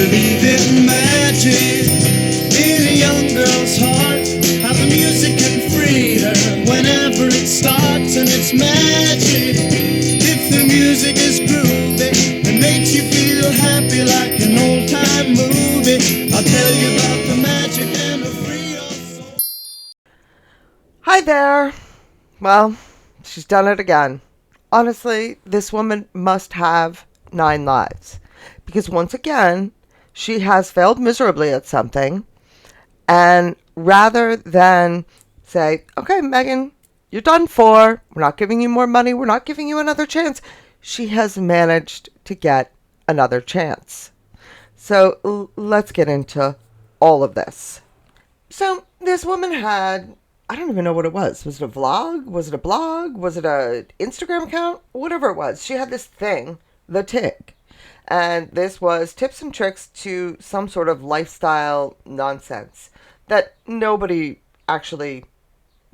believe in magic in a young girl's heart. How the music can free her whenever it starts, and it's magic. If the music is groovy and makes you feel happy like an old time movie, I'll tell you about the magic and the free your soul. Hi there. Well, she's done it again. Honestly, this woman must have 9 lives. Because once again, she has failed miserably at something. And rather than say, okay, Megan, you're done for. We're not giving you more money. We're not giving you another chance. She has managed to get another chance. So let's get into all of this. So this woman had, I don't even know what it was. Was it a vlog? Was it a blog? Was it an Instagram account? Whatever it was. She had this thing, the TIG. And this was tips and tricks to some sort of lifestyle nonsense that nobody actually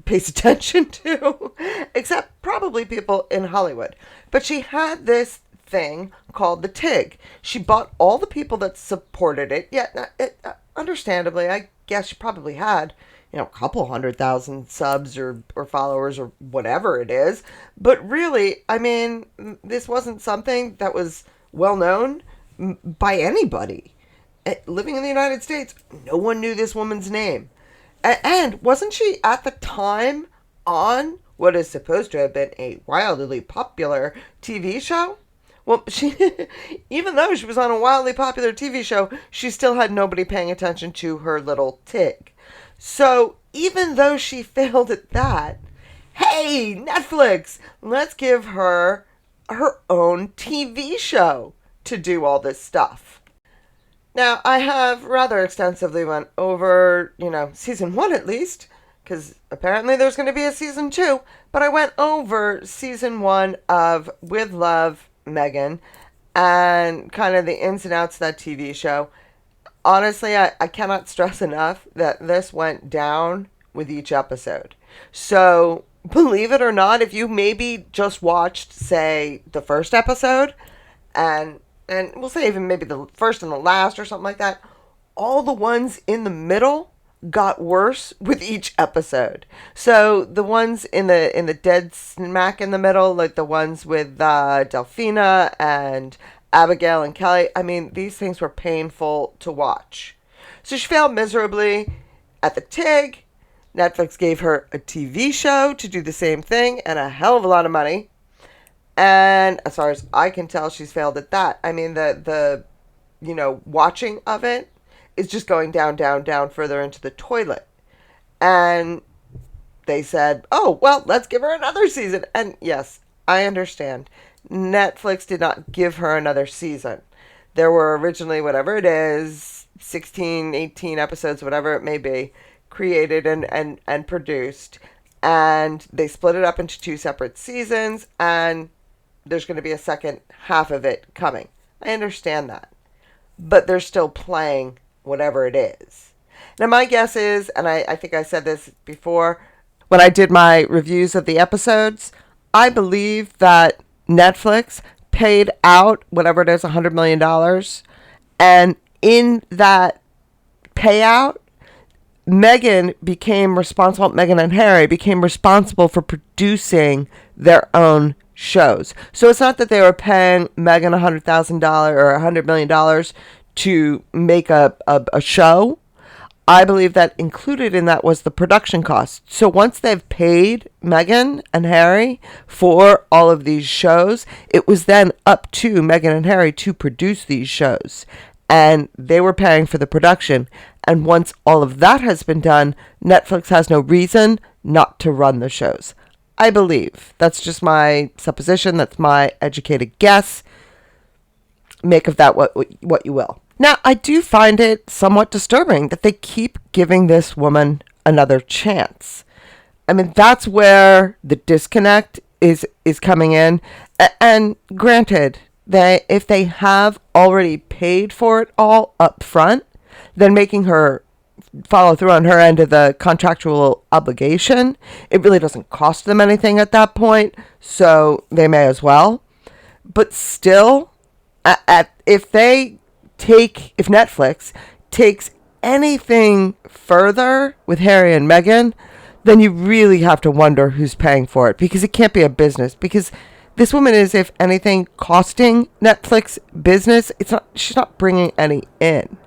pays attention to, except probably people in Hollywood. But she had this thing called the TIG. She bought all the people that supported it. Understandably, I guess she probably had, a couple 100,000 subs or followers or whatever it is. But really, I mean, this wasn't something that was well known by anybody. Living in the United States, no one knew this woman's name. And wasn't she at the time on what is supposed to have been a wildly popular TV show? Well, she, even though she was on a wildly popular TV show, she still had nobody paying attention to her little TIG. So even though she failed at that, hey, Netflix, let's give her her own TV show to do all this stuff. Now, I have rather extensively went over, season 1 at least, because apparently there's going to be a season 2, but I went over season 1 of With Love, Megan, and kind of the ins and outs of that TV show. Honestly, I cannot stress enough that this went down with each episode. So, believe it or not, if you maybe just watched, say, the first episode, and we'll say even maybe the first and the last or something like that, all the ones in the middle got worse with each episode. So the ones in the dead smack in the middle, like the ones with Delphina and Abigail and Kelly, I mean, these things were painful to watch. So she failed miserably at the TIG. Netflix gave her a TV show to do the same thing and a hell of a lot of money. And as far as I can tell, she's failed at that. I mean, the watching of it is just going down, down, down further into the toilet. And they said, oh, well, let's give her another season. And yes, I understand. Netflix did not give her another season. There were originally, whatever it is, 16, 18 episodes, whatever it may be, created and produced. And they split it up into 2 separate seasons, and there's going to be a second half of it coming. I understand that. But they're still playing whatever it is. Now, my guess is, and I think I said this before, when I did my reviews of the episodes, I believe that Netflix paid out whatever it is, $100 million. And in that payout, Megan and Harry became responsible for producing their own shows. So it's not that they were paying Megan $100,000 or $100 million to make a show. I believe that included in that was the production cost. So once they've paid Megan and Harry for all of these shows, it was then up to Megan and Harry to produce these shows. And they were paying for the production. And once all of that has been done, Netflix has no reason not to run the shows. I believe. That's just my supposition. That's my educated guess. Make of that what you will. Now, I do find it somewhat disturbing that they keep giving this woman another chance. I mean, that's where the disconnect is coming in. And granted, if they have already paid for it all up front, then making her follow through on her end of the contractual obligation, it really doesn't cost them anything at that point, so they may as well. But still, if they if Netflix takes anything further with Harry and Meghan, then you really have to wonder who's paying for it, because it can't be a business. Because this woman is, if anything, costing Netflix business. She's not bringing any in.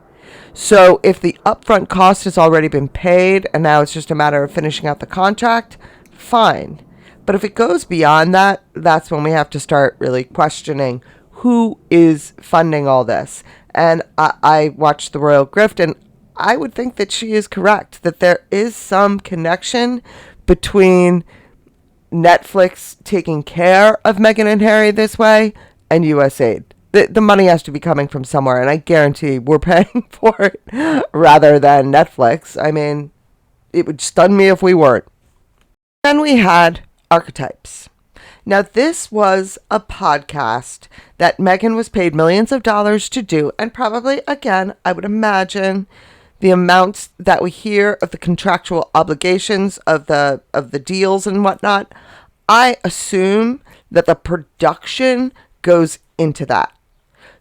So if the upfront cost has already been paid and now it's just a matter of finishing out the contract, fine. But if it goes beyond that, that's when we have to start really questioning who is funding all this. And I watched The Royal Grift, and I would think that she is correct, that there is some connection between Netflix taking care of Meghan and Harry this way and USAID. The money has to be coming from somewhere, and I guarantee we're paying for it rather than Netflix. I mean, it would stun me if we weren't. Then we had Archetypes. Now, this was a podcast that Meghan was paid millions of dollars to do, and probably, again, I would imagine the amounts that we hear of the contractual obligations of the deals and whatnot, I assume that the production goes into that.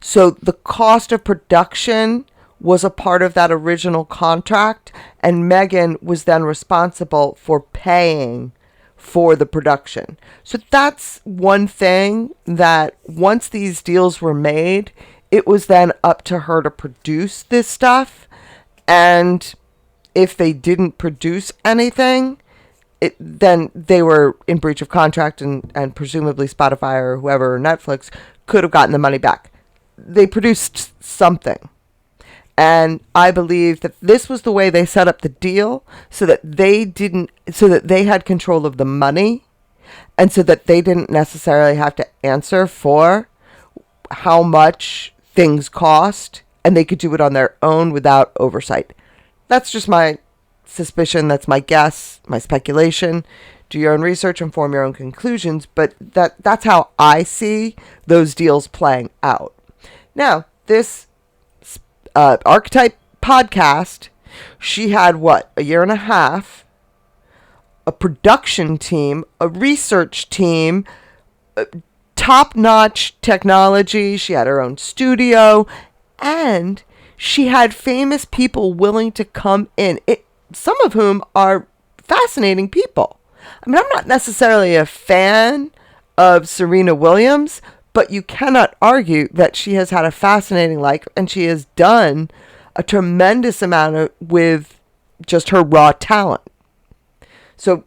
So the cost of production was a part of that original contract, and Meghan was then responsible for paying for the production. So that's one thing, that once these deals were made, it was then up to her to produce this stuff. And if they didn't produce anything, then they were in breach of contract, and presumably Spotify or whoever, or Netflix, could have gotten the money back. They produced something. And I believe that this was the way they set up the deal, so that they had control of the money, and so that they didn't necessarily have to answer for how much things cost, and they could do it on their own without oversight. That's just my suspicion. That's my guess, my speculation. Do your own research and form your own conclusions, but that's how I see those deals playing out. Now, this Archetype podcast, she had a year and a half, a production team, a research team, top-notch technology. She had her own studio, and she had famous people willing to come in, some of whom are fascinating people. I mean, I'm not necessarily a fan of Serena Williams, but you cannot argue that she has had a fascinating life, and she has done a tremendous amount with just her raw talent. So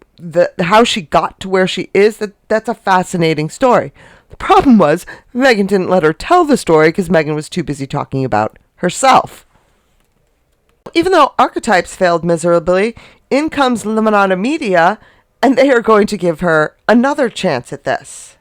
how she got to where she is, that's a fascinating story. The problem was Meghan didn't let her tell the story because Meghan was too busy talking about herself. Even though Archetypes failed miserably, in comes Lemonada Media, and they are going to give her another chance at this.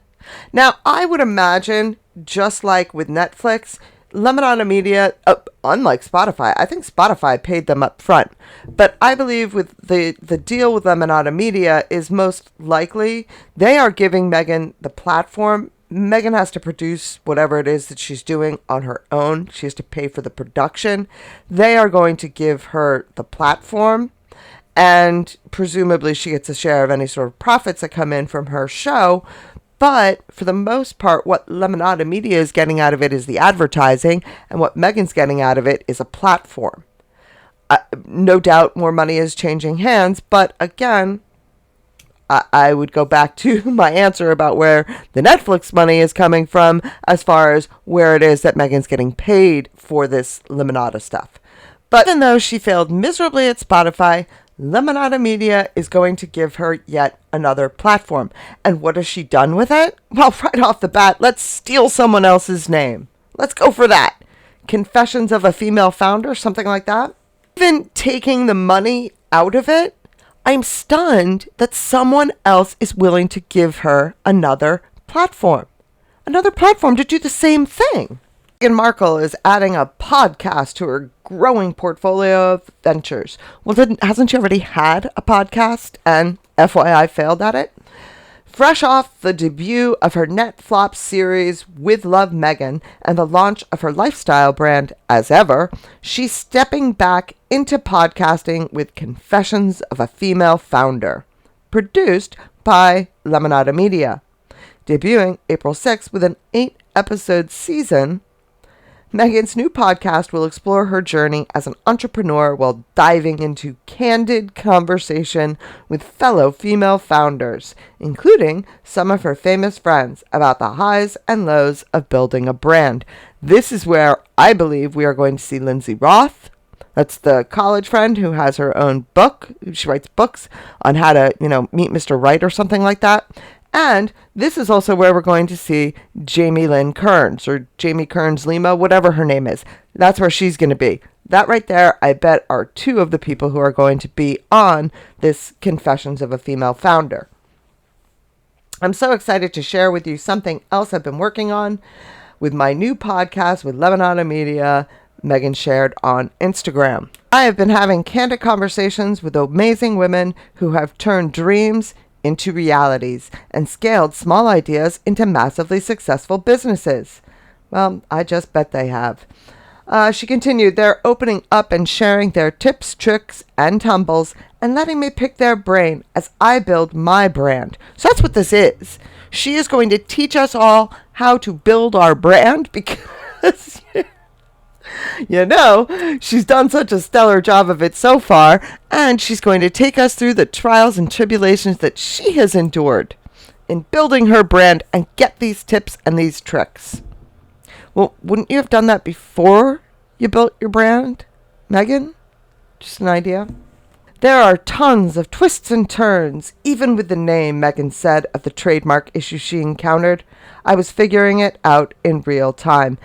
Now, I would imagine, just like with Netflix, Lemonada Media, unlike Spotify, I think Spotify paid them up front. But I believe with the deal with Lemonada Media is most likely they are giving Meghan the platform. Meghan has to produce whatever it is that she's doing on her own. She has to pay for the production. They are going to give her the platform, and presumably she gets a share of any sort of profits that come in from her show. But for the most part, what Lemonada Media is getting out of it is the advertising, and what Meghan's getting out of it is a platform. No doubt more money is changing hands, but again, I would go back to my answer about where the Netflix money is coming from as far as where it is that Meghan's getting paid for this Lemonada stuff. But even though she failed miserably at Spotify, Lemonada Media is going to give her yet another platform. And what has she done with it? Well, right off the bat, let's steal someone else's name. Let's go for that. Confessions of a Female Founder, something like that. Even taking the money out of it, I'm stunned that someone else is willing to give her another platform. Another platform to do the same thing. Meghan Markle is adding a podcast to her growing portfolio of ventures. Well, hasn't she already had a podcast and FYI failed at it? Fresh off the debut of her net flop series With Love Meghan and the launch of her lifestyle brand As Ever, she's stepping back into podcasting with Confessions of a Female Founder, produced by Lemonada Media. Debuting April 6th with an 8-episode season, Megan's new podcast will explore her journey as an entrepreneur while diving into candid conversation with fellow female founders, including some of her famous friends, about the highs and lows of building a brand. This is where I believe we are going to see Lindsay Roth. That's the college friend who has her own book. She writes books on how to, meet Mr. Right or something like that. And this is also where we're going to see Jamie Lynn Kearns, or Jamie Kearns Lima, whatever her name is. That's where she's going to be. That right there, I bet, are two of the people who are going to be on this Confessions of a Female Founder. I'm so excited to share with you something else I've been working on with my new podcast with Lemonada Media, Megan shared on Instagram. I have been having candid conversations with amazing women who have turned dreams into realities and scaled small ideas into massively successful businesses. Well, I just bet they have. She continued, they're opening up and sharing their tips, tricks, and tumbles and letting me pick their brain as I build my brand. So that's what this is. She is going to teach us all how to build our brand because... she's done such a stellar job of it so far, and she's going to take us through the trials and tribulations that she has endured in building her brand and get these tips and these tricks. Well, wouldn't you have done that before you built your brand, Megan? Just an idea. There are tons of twists and turns, even with the name, Megan said of the trademark issue she encountered. I was figuring it out in real time.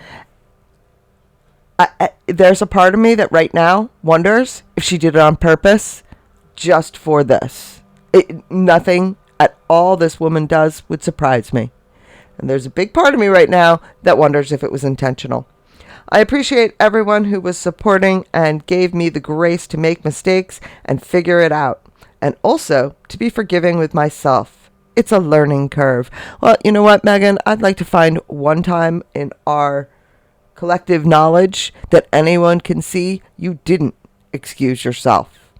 There's a part of me that right now wonders if she did it on purpose just for this. Nothing at all this woman does would surprise me. And there's a big part of me right now that wonders if it was intentional. I appreciate everyone who was supporting and gave me the grace to make mistakes and figure it out. And also to be forgiving with myself. It's a learning curve. Well, you know what, Megan? I'd like to find one time in our collective knowledge that anyone can see you didn't excuse yourself.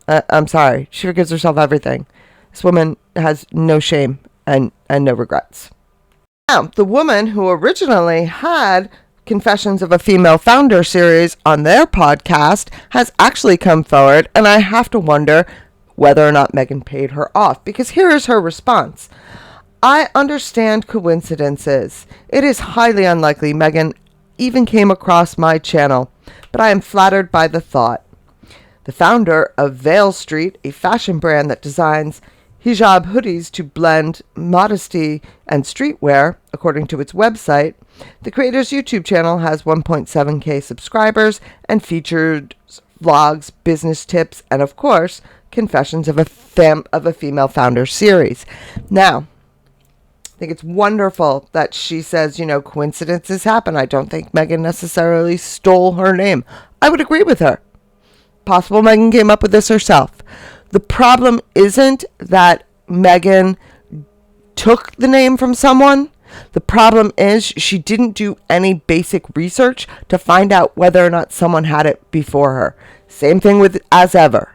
I'm sorry. She forgives herself everything. This woman has no shame and no regrets. Now, the woman who originally had Confessions of a Female Founder series on their podcast has actually come forward, and I have to wonder whether or not Megan paid her off, because here is her response. I understand coincidences. It is highly unlikely Megan even came across my channel, but I am flattered by the thought. The founder of Veil Street, a fashion brand that designs hijab hoodies to blend modesty and streetwear, according to its website, the creator's YouTube channel has 1.7k subscribers and featured vlogs, business tips, and of course, Confessions of a Female Founder series. Now, I think it's wonderful that she says, coincidences happen. I don't think Megan necessarily stole her name. I would agree with her. Possible Megan came up with this herself. The problem isn't that Megan took the name from someone. The problem is she didn't do any basic research to find out whether or not someone had it before her. Same thing with As Ever.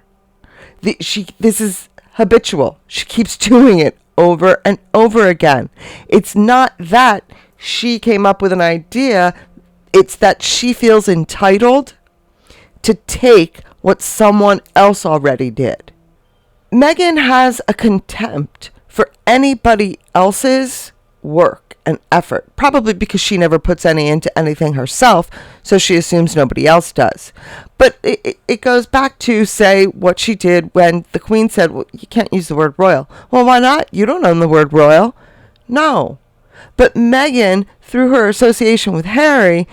This is habitual. She keeps doing it over and over again. It's not that she came up with an idea. It's that she feels entitled to take what someone else already did. Megan has a contempt for anybody else's work and effort, probably because she never puts any into anything herself, so she assumes nobody else does. But it goes back to, say, what she did when the Queen said, well, you can't use the word royal. Well, why not? You don't own the word royal. No. But Megan, through her association with Harry,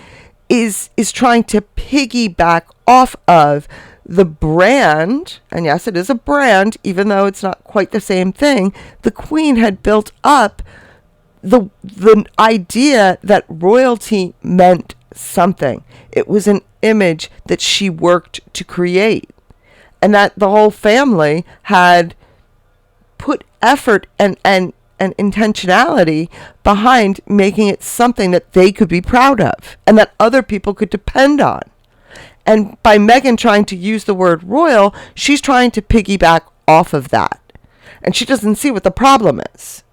is trying to piggyback off of the brand, and yes, it is a brand, even though it's not quite the same thing. The Queen had built up the idea that royalty meant something. It was an image that she worked to create, and that the whole family had put effort and intentionality behind making it something that they could be proud of and that other people could depend on. And by Megan trying to use the word royal, she's trying to piggyback off of that. And she doesn't see what the problem is.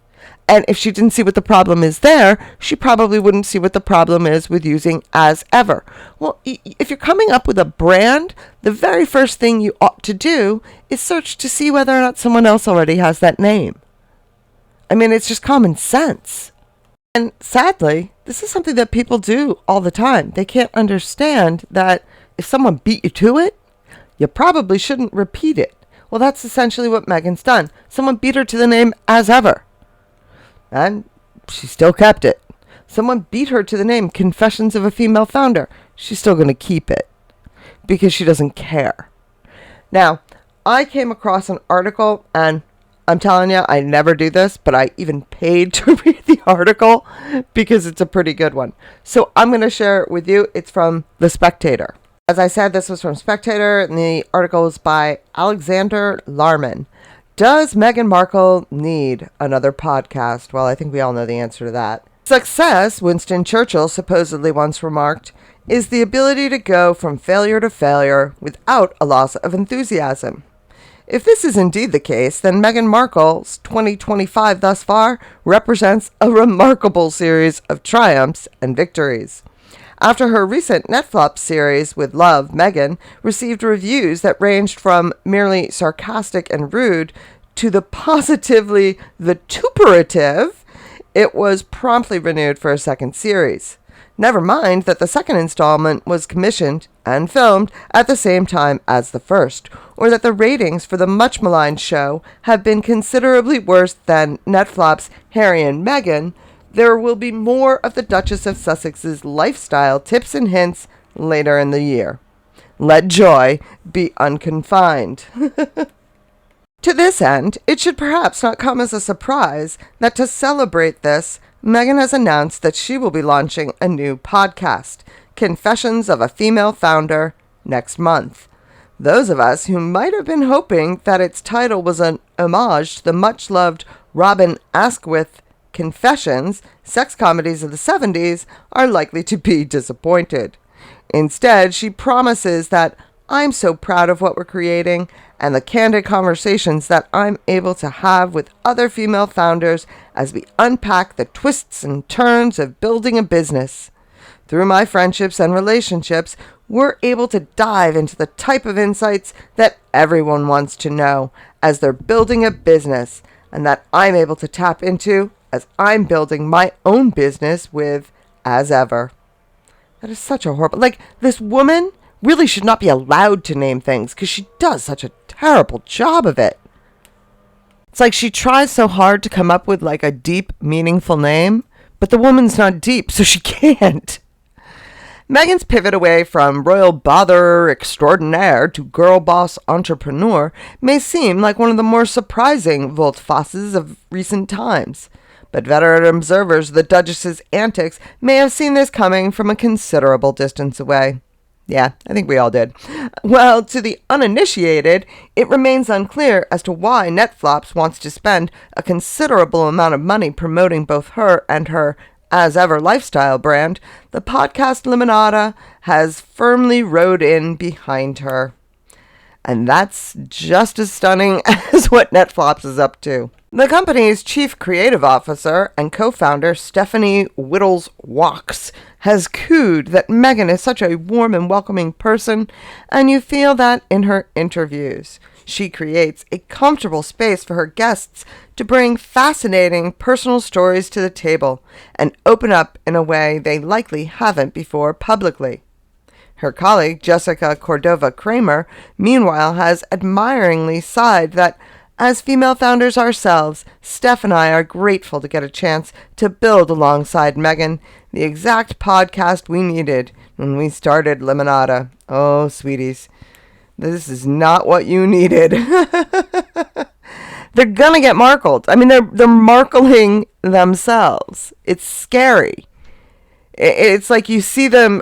And if she didn't see what the problem is there, she probably wouldn't see what the problem is with using as ever. Well, if you're coming up with a brand, the very first thing you ought to do is search to see whether or not someone else already has that name. I mean, it's just common sense. And sadly, this is something that people do all the time. They can't understand that if someone beat you to it, you probably shouldn't repeat it. Well, that's essentially what Megan's done. Someone beat her to the name as ever. And she still kept it. Someone beat her to the name Confessions of a Female Founder. She's still going to keep it because she doesn't care. Now, I came across an article, and I'm telling you, I never do this, but I even paid to read the article because it's a pretty good one. So I'm going to share it with you. It's from The Spectator. As I said, this was from Spectator, and the article is by Alexander Larman. Does Meghan Markle need another podcast? Well, I think we all know the answer to that. Success, Winston Churchill supposedly once remarked, is the ability to go from failure to failure without a loss of enthusiasm. If this is indeed the case, then Meghan Markle's 2025 thus far represents a remarkable series of triumphs and victories. After her recent Netflix series with Love, Meghan received reviews that ranged from merely sarcastic and rude to the positively vituperative, it was promptly renewed for a second series. Never mind that the second installment was commissioned and filmed at the same time as the first, or that the ratings for the much maligned show have been considerably worse than Netflix's Harry and Meghan. There will be more of the Duchess of Sussex's lifestyle tips and hints later in the year. Let joy be unconfined. To this end, it should perhaps not come as a surprise that to celebrate this, Meghan has announced that she will be launching a new podcast, Confessions of a Female Founder, next month. Those of us who might have been hoping that its title was an homage to the much-loved Robin Asquith Confessions, sex comedies of the 70s, are likely to be disappointed. Instead, she promises that I'm so proud of what we're creating and the candid conversations that I'm able to have with other female founders as we unpack the twists and turns of building a business. Through my friendships and relationships, we're able to dive into the type of insights that everyone wants to know as they're building a business, and that I'm able to tap into as I'm building my own business with As Ever. That is such a horrible... this woman really should not be allowed to name things because she does such a terrible job of it. It's like she tries so hard to come up with a deep, meaningful name, but the woman's not deep, so she can't. Meghan's pivot away from royal botherer extraordinaire to girl boss entrepreneur may seem like one of the more surprising volte-faces of recent times. But veteran observers of the Duchess's antics may have seen this coming from a considerable distance away. Yeah, I think we all did. Well, to the uninitiated, it remains unclear as to why Netflix wants to spend a considerable amount of money promoting both her and her As Ever lifestyle brand. The podcast Limonada has firmly rode in behind her. And that's just as stunning as what Netflix is up to. The company's chief creative officer and co-founder, Stephanie Whittles-Walks, has cooed that Meghan is such a warm and welcoming person, and you feel that in her interviews. She creates a comfortable space for her guests to bring fascinating personal stories to the table and open up in a way they likely haven't before publicly. Her colleague, Jessica Cordova-Kramer, meanwhile has admiringly sighed that, as female founders ourselves, Steph and I are grateful to get a chance to build alongside Meghan the exact podcast we needed when we started Limonada. Oh, sweeties, this is not what you needed. They're gonna get markled. I mean, they're markling themselves. It's scary. It's like you see them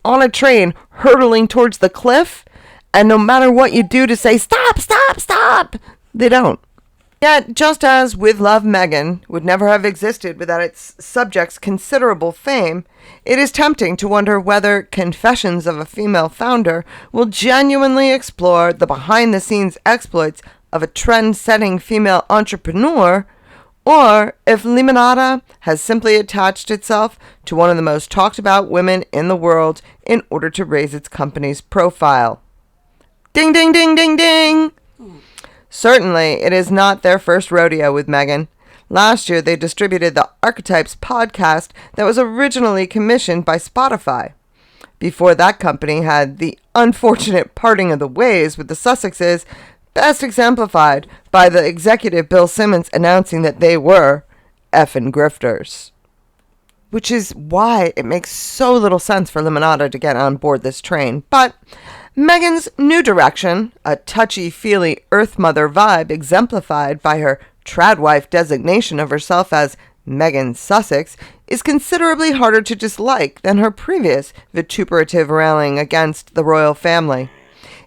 on a train hurtling towards the cliff, and no matter what you do to say, stop, stop, stop, they don't. Yet, just as With Love Meghan would never have existed without its subject's considerable fame, it is tempting to wonder whether Confessions of a Female Founder will genuinely explore the behind-the-scenes exploits of a trend-setting female entrepreneur, or if Limonada has simply attached itself to one of the most talked about women in the world in order to raise its company's profile. Ding, ding, ding, ding, ding! Certainly, it is not their first rodeo with Meghan. Last year, they distributed the Archetypes podcast that was originally commissioned by Spotify. Before that company had the unfortunate parting of the ways with the Sussexes, best exemplified by the executive Bill Simmons announcing that they were effing grifters. Which is why it makes so little sense for Limonada to get on board this train. But Meghan's new direction, a touchy-feely Earth Mother vibe exemplified by her tradwife designation of herself as Meghan Sussex, is considerably harder to dislike than her previous vituperative railing against the royal family.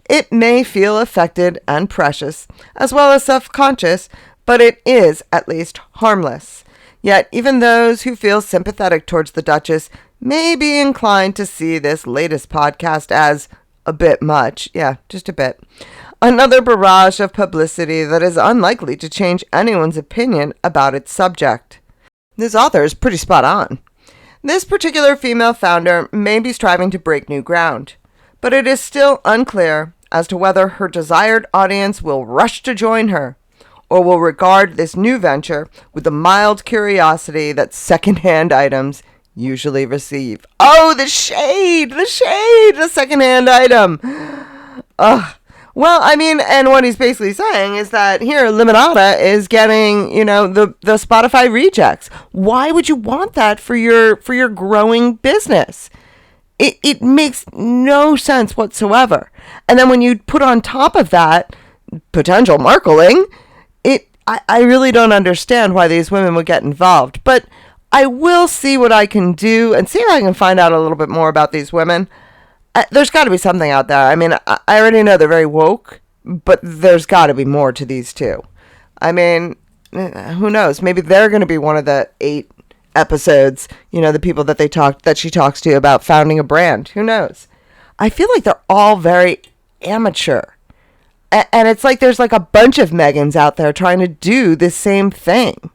It may feel affected and precious, as well as self-conscious, but it is at least harmless. Yet even those who feel sympathetic towards the Duchess may be inclined to see this latest podcast as a bit much. Yeah, just a bit. Another barrage of publicity that is unlikely to change anyone's opinion about its subject. This author is pretty spot on. This particular female founder may be striving to break new ground, but it is still unclear as to whether her desired audience will rush to join her, or will regard this new venture with the mild curiosity that second-hand items usually receive. Oh, the shade, the second-hand item. Ugh. Well, I mean, and what he's basically saying is that here, Limonada is getting, the Spotify rejects. Why would you want that for your growing business? It makes no sense whatsoever. And then when you put on top of that potential marketing, I really don't understand why these women would get involved. But I will see what I can do and see if I can find out a little bit more about these women. There's got to be something out there. I mean, I already know they're very woke, but there's got to be more to these two. I mean, who knows? Maybe they're going to be one of the 8 episodes, the people that she talks to about founding a brand. Who knows? I feel like they're all very amateur. And it's like there's like a bunch of Meghans out there trying to do this same thing.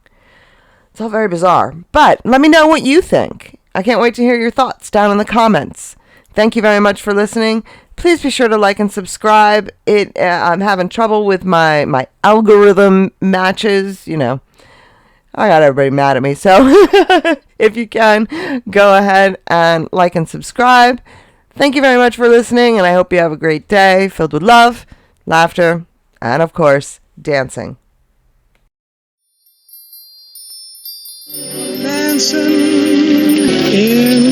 It's all very bizarre. But let me know what you think. I can't wait to hear your thoughts down in the comments. Thank you very much for listening. Please be sure to like and subscribe. I'm having trouble with my algorithm matches. I got everybody mad at me. So if you can, go ahead and like and subscribe. Thank you very much for listening, and I hope you have a great day filled with love, laughter, and of course, dancing. Dancing in